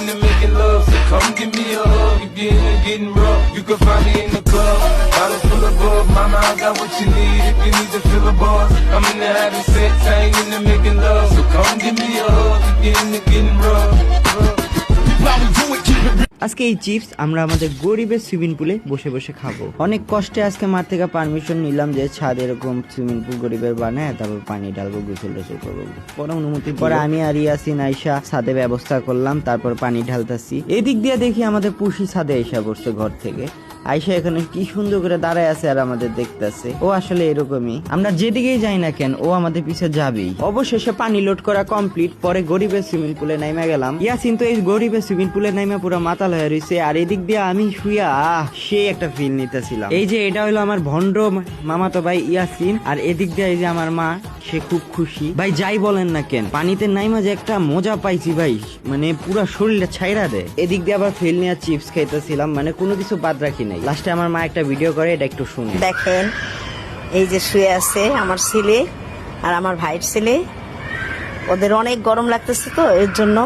into making love, so come give me a hug. If you're into getting rough, you can find me in the club. Bottles full of bug, mama, I got what you need. If you need to fill a buzz, I'm into having sex, I ain't into making love, so come give me a hug. If you're into getting rough. আজকে এই chips আমরা আমাদের গরিবের swimming পুলে বসে বসে খাবো। অনেক কষ্টে আজকে মার থেকে পারমিশন নিলাম যে ছাদ এরকম সুইমিং পুল গরিবের বানায় তারপর পানি ঢালবো, গোসল টোসল করবো। পরে অনুমতি পরে আমি আর ইয়াসিন আইসা ছাদে ব্যবস্থা করলাম, তারপর পানি ঢালতাছি। এদিক দিয়ে দেখি আমাদের পুষি ছাদে আইসা পড়ছে ঘর থেকে। আইসা এখানে কি সুন্দর করে দাঁড়ায় আছে আর আমাদের দেখতেছে। ও আসলে এরকমই, আমরা যেদিকেই যাই না কেন ও আমাদের পিছে যাবেই। অবশেষে পানি লোড করা কমপ্লিট, পরে গরিবের সুইমিং পুলে নাইমা গেলাম। ইয়াসিন তো এই গরিবের সুইমিং পুলে নাইমা পুরো মাতাল হয়ে রয়েছে, আর এদিক দিয়ে আমি শুয়া সে একটা ফিল নিতেছিলাম। এই যে এটা হলো আমার ভন্ড মামাতো ভাই ইয়াসিন, আর এদিক দিয়ে এই যে আমার মা, সে খুব খুশি। ভাই যাই বলেন না কেন, পানিতে নাইমা যে একটা মজা পাইছি ভাই, মানে পুরা শরীরটা ছাইরা দেয়। এদিক দিয়ে আবার ফিল নিয়ে চিপস খাইতেছিলাম, মানে কোনো কিছু বাদ রাখি নাই। লাস্টে আমার মা একটা ভিডিও করে, এটা একটু শুনে দেখেন। এই যে শুয়ে আছে আমার ছেলে আর আমার ভাইয়ের ছেলে, ওদের অনেক গরম লাগতেছে তো এর জন্য